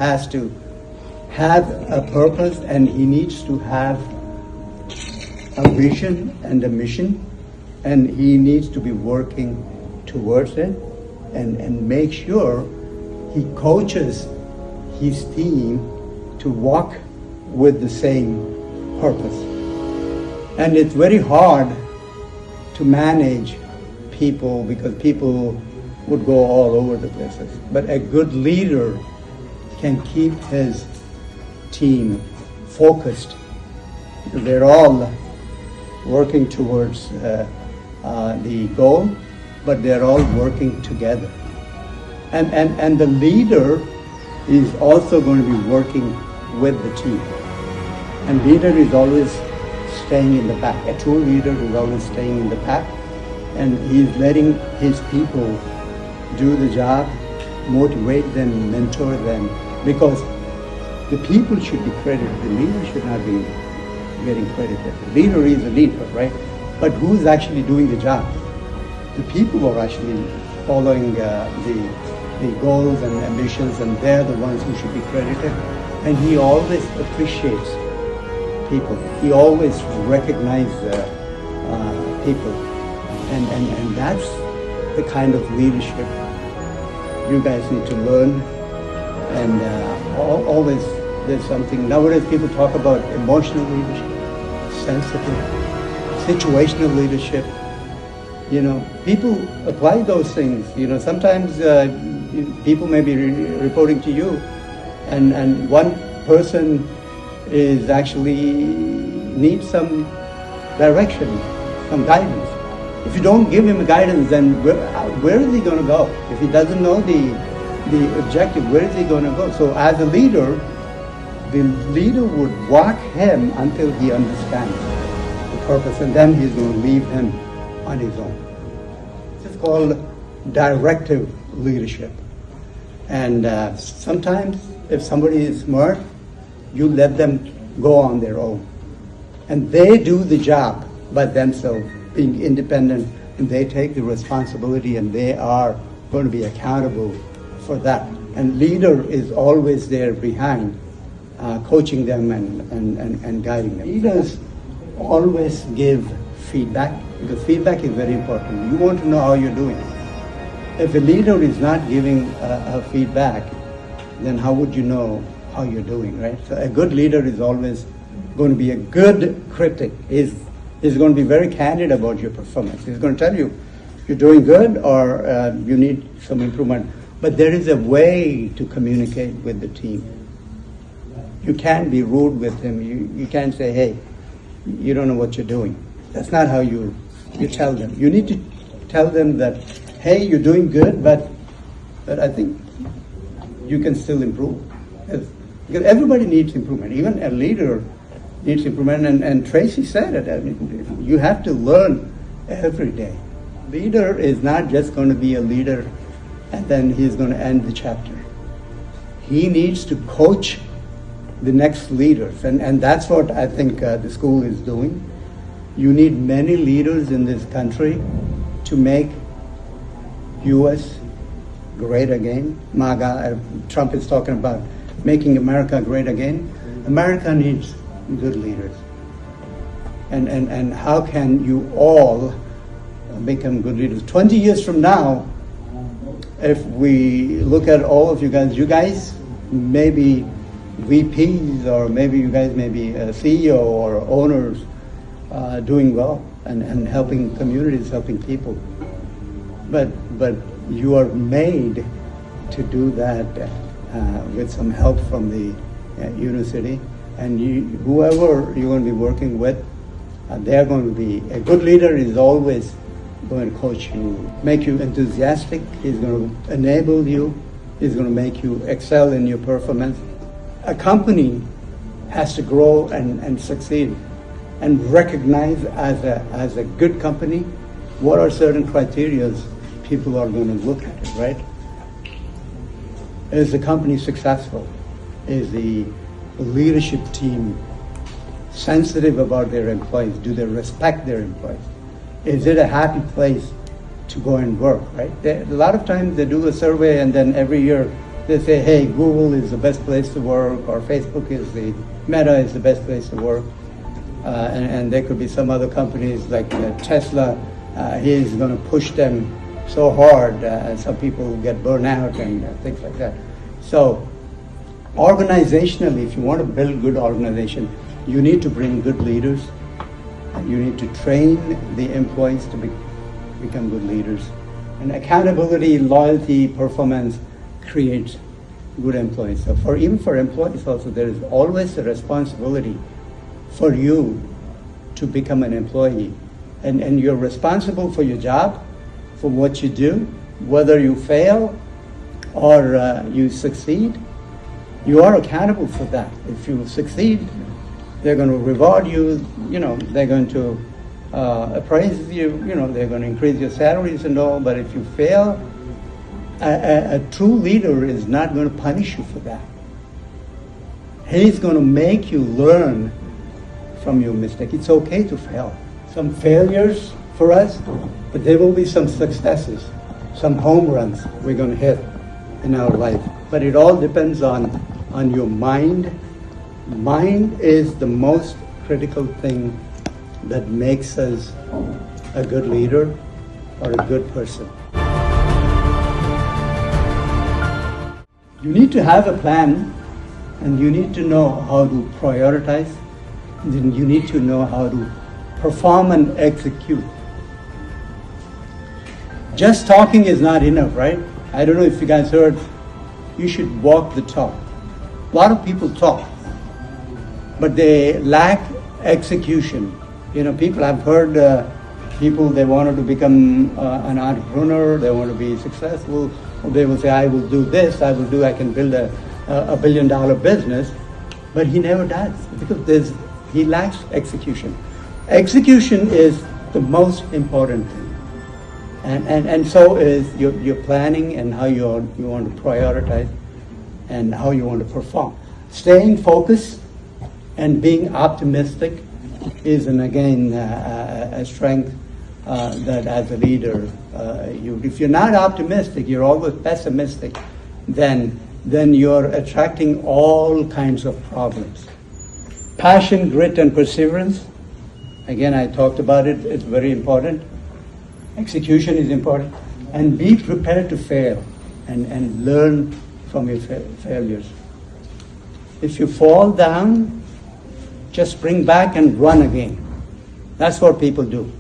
has to have a purpose, and he needs to have a vision and a mission, and he needs to be working towards it, and make sure he coaches his team to walk with the same purpose. And it's very hard to manage people because people would go all over the places. But a good leader can keep his team focused. They're all working towards the goal, but they're all working together. And the leader is also going to be working with the team. And leader is always staying in the back. A true leader is always staying in the back, and he's letting his people do the job, motivate them, mentor them, because the people should be credited. The leader should not be getting credited. The leader is a leader, right? But who's actually doing the job? The people are actually following the goals and ambitions, and they're the ones who should be credited. And he always appreciates people. He always recognizes people. And that's the kind of leadership you guys need to learn. And always there's something, nowadays people talk about emotional leadership, sensitive, situational leadership. You know, people apply those things. You know, sometimes people may be reporting to you, and one person is actually needs some direction, some guidance. If you don't give him guidance, then where is he going to go? If he doesn't know the objective, where is he going to go? So as a leader, the leader would walk him until he understands the purpose, and then he's going to leave him on his own. This is called directive leadership. And sometimes if somebody is smart, you let them go on their own. And they do the job by themselves, being independent, and they take the responsibility, and they are going to be accountable for that. And leader is always there behind, coaching them and guiding them. Leaders always give feedback, because feedback is very important. You want to know how you're doing. If a leader is not giving a feedback, then how would you know how you're doing, right? So a good leader is always going to be a good critic. Is going to be very candid about your performance. He's going to tell you you're doing good or you need some improvement. But there is a way to communicate with the team. You can't be rude with him. You can't say, hey, you don't know what you're doing. That's not how you tell them. You need to tell them that, hey, you're doing good, but I think you can still improve. Because everybody needs improvement. Even a leader needs improvement. And Tracy said it. I mean, you have to learn every day. Leader is not just going to be a leader and then he's going to end the chapter. He needs to coach the next leaders. And that's what I think the school is doing. You need many leaders in this country to make U.S. great again. MAGA, Trump is talking about making America great again. America needs good leaders. And how can you all become good leaders? 20 years from now, if we look at all of you guys may be VPs, or maybe you guys may be a CEO or owners, doing well and helping communities, helping people. But you are made to do that with some help from the university, and whoever you're going to be working with, they're going to be, a good leader is always going to coach you, make you enthusiastic. He's going to enable you. He's going to make you excel in your performance. A company has to grow and succeed and recognize as a good company what are certain criteria people are going to look at it, right? Is the company successful? Is the leadership team sensitive about their employees? Do they respect their employees? Is it a happy place to go and work, right? A lot of times they do a survey and then every year They say, hey, Google is the best place to work, or Facebook is Meta is the best place to work. And there could be some other companies like Tesla. He's going to push them so hard, and some people get burned out and things like that. So organizationally, if you want to build good organization, you need to bring good leaders. You need to train the employees to become good leaders. And accountability, loyalty, performance creates good employees. So even for employees also, there is always a responsibility for you to become an employee. And you're responsible for your job, for what you do, whether you fail or you succeed. You are accountable for that. If you succeed, they're going to reward you, they're going to appraise you, they're going to increase your salaries and all. But if you fail, a true leader is not going to punish you for that. He's going to make you learn from your mistake. It's okay to fail. Some failures for us, but there will be some successes, some home runs we're going to hit in our life. But it all depends on your mind. Mind is the most critical thing that makes us a good leader or a good person. You need to have a plan, and you need to know how to prioritize, and then you need to know how to perform and execute. Just talking is not enough, right? I don't know if you guys heard, you should walk the talk. A lot of people talk, but they lack execution. People have heard people, they wanted to become an entrepreneur, they want to be successful. They will say, I will do this, I can build a $1 billion business, but he never does because he lacks execution. Execution is the most important thing. And so is your planning and how you want to prioritize and how you want to perform. Staying focused and being optimistic is, again, a strength that as a leader, if you're not optimistic, you're always pessimistic, then you're attracting all kinds of problems. Passion, grit, and perseverance. Again, I talked about it. It's very important. Execution is important. And be prepared to fail and learn from your failures. If you fall down, just spring back and run again. That's what people do.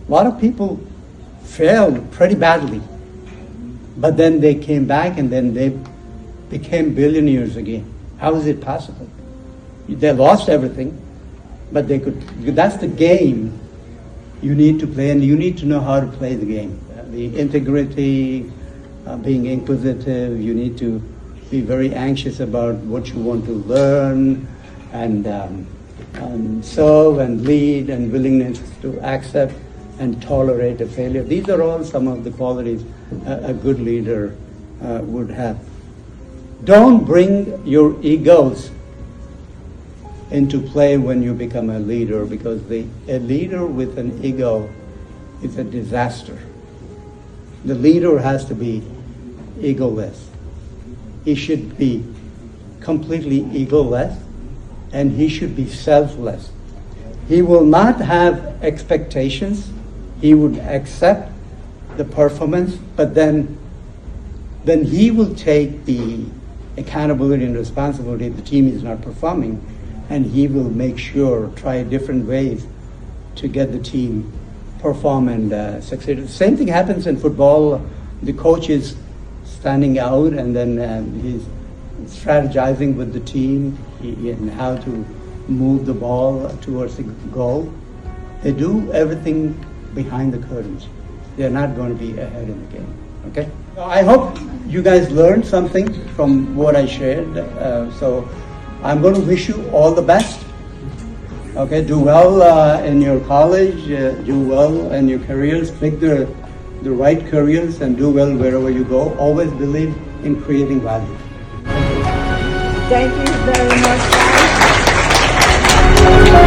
A lot of people failed pretty badly, but then they came back and then they became billionaires again. How is it possible? They lost everything, but they could. That's the game you need to play, and you need to know how to play the game. The integrity, being inquisitive, you need to be very anxious about what you want to learn, and serve and lead, and willingness to accept and tolerate a failure. These are all some of the qualities a good leader would have. Don't bring your egos into play when you become a leader, because a leader with an ego is a disaster. The leader has to be egoless. He should be completely egoless, and he should be selfless. He will not have expectations. He would accept the performance, but then he will take the accountability and responsibility if the team is not performing, and he will make sure, try different ways to get the team perform and succeed. The same thing happens in football. The coach is standing out, and then he's strategizing with the team in how to move the ball towards the goal. They do everything behind the curtains. They're not going to be ahead in the game. Okay? I hope you guys learned something from what I shared. So I'm going to wish you all the best. Okay, do well in your college, do well in your careers, pick the right careers, and do well wherever you go. Always believe in creating value. Thank you very much, guys.